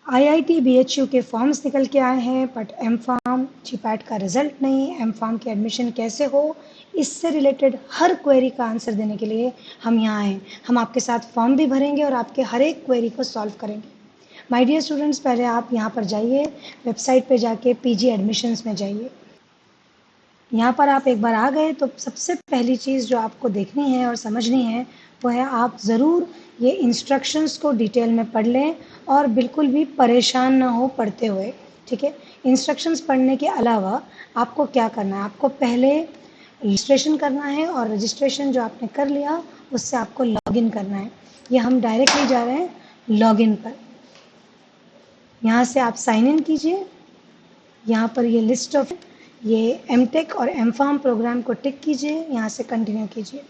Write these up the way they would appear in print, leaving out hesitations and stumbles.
IIT BHU के forms निकल के आए हैं, बट एमफार्म जीपैट का रिजल्ट नहीं, एमफार्म के एडमिशन कैसे हो, इससे रिलेटेड हर क्वेरी का आंसर देने के लिए हम यहाँ आए। हम आपके साथ फॉर्म भी भरेंगे और आपके हर एक क्वेरी को सॉल्व करेंगे। माय डियर स्टूडेंट्स, पहले आप यहाँ पर जाइए, वेबसाइट पे जाके पीजी एडमिशन्स में जाइए। यहाँ पर आप एक बार आ गए तो सबसे पहली चीज़ जो आपको देखनी है और समझनी है वो है आप ज़रूर ये इंस्ट्रक्शंस को डिटेल में पढ़ लें और बिल्कुल भी परेशान ना हो पढ़ते हुए, ठीक है। इंस्ट्रक्शंस पढ़ने के अलावा आपको क्या करना है, आपको पहले रजिस्ट्रेशन करना है और रजिस्ट्रेशन जो आपने कर लिया उससे आपको लॉगिन करना है। ये हम डायरेक्टली जा रहे हैं लॉगिन पर। यहाँ से आप साइन इन कीजिए। यहाँ पर ये लिस्ट ऑफ ये एमटेक और एमफार्म प्रोग्राम को टिक कीजिए, यहाँ से कंटिन्यू कीजिए।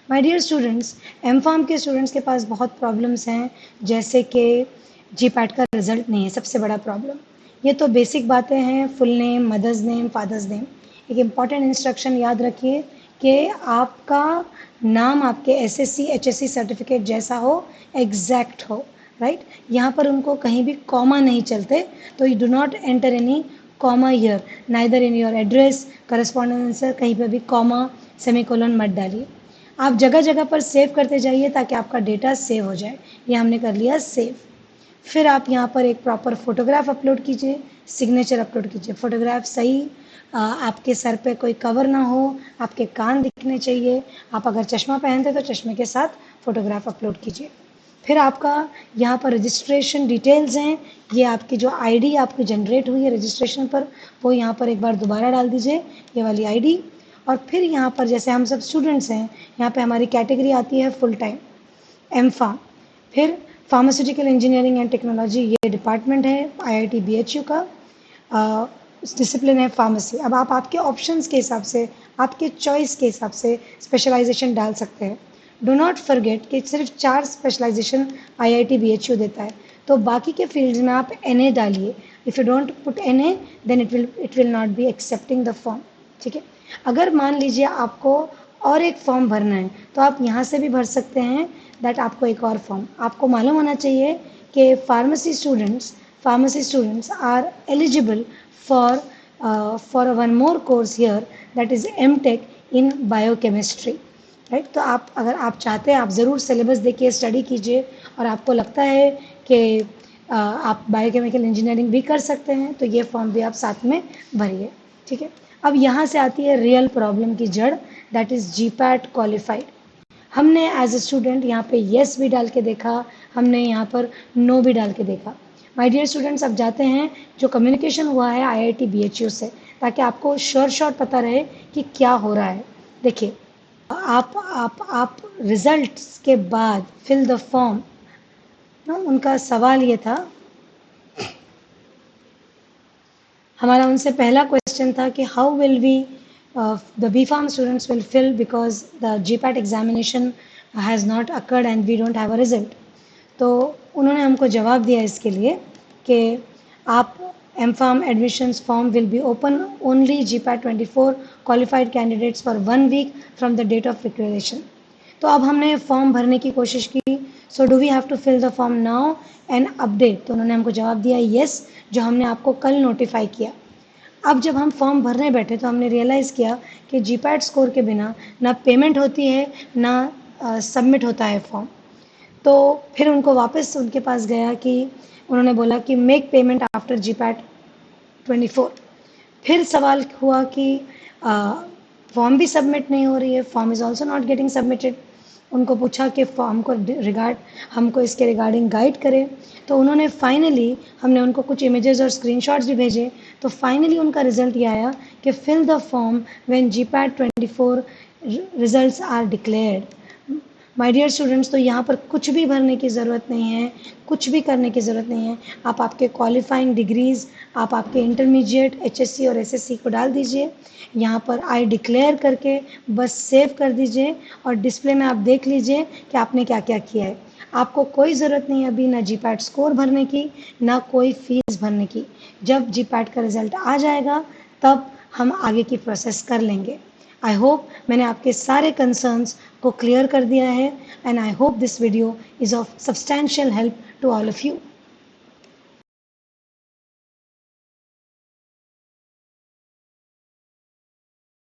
माय डियर स्टूडेंट्स, एमफार्म के स्टूडेंट्स के पास बहुत प्रॉब्लम्स हैं, जैसे कि जीपैट का रिजल्ट नहीं है, सबसे बड़ा प्रॉब्लम। ये तो बेसिक बातें हैं, full name, mother's name, father's name. एक इम्पॉर्टेंट इंस्ट्रक्शन याद रखिए कि आपका नाम आपके एसएससी एचएससी सर्टिफिकेट जैसा हो, एग्जैक्ट हो, राइट। यहाँ पर उनको कहीं भी कॉमा नहीं चलते, तो you do not enter any comma here, neither in your address, correspondence answer, कहीं पर भी कॉमा सेमीकोलन मत डालिए। आप जगह जगह पर सेव करते जाइए ताकि आपका डेटा सेव हो जाए। ये हमने कर लिया सेव। फिर आप यहाँ पर एक प्रॉपर फोटोग्राफ अपलोड कीजिए, सिग्नेचर अपलोड कीजिए। फोटोग्राफ सही, आपके सर पे कोई कवर ना हो, आपके कान दिखने चाहिए। आप अगर चश्मा पहनते तो चश्मे के साथ फोटोग्राफ अपलोड कीजिए। फिर आपका यहाँ पर रजिस्ट्रेशन डिटेल्स हैं, ये आपकी जो आईडी आपकी जनरेट हुई है रजिस्ट्रेशन पर, वो यहाँ पर एक बार दोबारा डाल दीजिए, ये वाली आईडी। और फिर यहाँ पर जैसे हम सब स्टूडेंट्स हैं, यहाँ पे हमारी कैटेगरी आती है फुल टाइम एमफार्म। फिर फार्मास्यूटिकल इंजीनियरिंग एंड टेक्नोलॉजी ये डिपार्टमेंट है आईआईटी बीएचयू का, डिसिप्लिन है फार्मेसी। अब आप आपके ऑप्शंस के हिसाब से, आपके चॉइस के हिसाब से स्पेशलाइजेशन डाल सकते हैं। डो नॉट फॉरगेट कि सिर्फ 4 स्पेशलाइजेशन आईआईटी बीएचयू देता है, तो बाकी के फील्ड्स में आप एनए डालिए। If you don't put NA then it will not be accepting the form, ठीक है। अगर मान लीजिए आपको और एक फॉर्म भरना है तो आप यहाँ से भी भर सकते हैं, दैट आपको एक और फॉर्म। आपको मालूम होना चाहिए कि pharmacy students are eligible for one more course here, that is MTech in biochemistry, right. तो आप अगर आप चाहते हैं आप ज़रूर सिलेबस देखिए, स्टडी कीजिए, और आपको लगता है कि आप बायोकेमिकल इंजीनियरिंग भी कर सकते हैं तो ये फॉर्म भी आप साथ में भरिए, ठीक है। अब यहाँ से आती है रियल प्रॉब्लम की जड़, दैट इज़ जीपैट क्वालिफाइड। हमने एज ए स्टूडेंट यहाँ पे येस भी डाल के देखा, हमने यहाँ पर नो भी डाल के देखा। माय डियर स्टूडेंट्स, अब जाते हैं जो कम्युनिकेशन हुआ है आईआईटी बीएचयू से, ताकि आपको श्योर शॉट पता रहे कि क्या हो रहा है। देखिए, आप रिजल्ट्स के बाद फिल द फॉर्म ना, उनका सवाल ये था, हमारा उनसे पहला क्वेश्चन था कि how will we the B pharm students will fill because the GPAT examination has not occurred and we don't have a result. तो उन्होंने हमको जवाब दिया इसके लिए कि आप MPharm admissions form will be open only GPAT 24 qualified candidates for 1 week from the date of requisition. तो अब हमने फॉर्म भरने की कोशिश की, so do we have to fill the form now and update. तो उन्होंने हमको जवाब दिया येस, जो हमने आपको कल नोटिफाई किया। अब जब हम फॉर्म भरने बैठे तो हमने रियलाइज़ किया कि जीपैट स्कोर के बिना ना पेमेंट होती है ना सबमिट होता है फॉर्म। तो फिर उनको वापस उनके पास गया कि उन्होंने बोला कि मेक पेमेंट आफ्टर जीपैट 24। फिर सवाल हुआ कि फॉर्म भी सबमिट नहीं हो रही है, form is also not getting submitted. उनको पूछा कि फॉर्म को हमको इसके रिगार्डिंग गाइड करें। तो उन्होंने फाइनली, हमने उनको कुछ इमेजेस और स्क्रीनशॉट्स भी भेजे, तो फाइनली उनका रिजल्ट ये आया कि fill the form when GPAT 24 results are declared. My dear students, तो यहाँ पर कुछ भी भरने की ज़रूरत नहीं है, कुछ भी करने की ज़रूरत नहीं है। आप आपके क्वालिफाइंग डिग्रीज़, आप आपके इंटरमीडिएट एचएससी और एसएससी को डाल दीजिए, यहाँ पर आई डिक्लेयर करके बस सेव कर दीजिए और डिस्प्ले में आप देख लीजिए कि आपने क्या क्या किया है। आपको कोई ज़रूरत नहीं है अभी ना जीपैट स्कोर भरने की, ना कोई फीस भरने की। जब जीपैट का रिज़ल्ट आ जाएगा तब हम आगे की प्रोसेस कर लेंगे। आई होप मैंने आपके सारे कंसर्न्स को क्लियर कर दिया है, and I hope this video is of substantial help to all of you.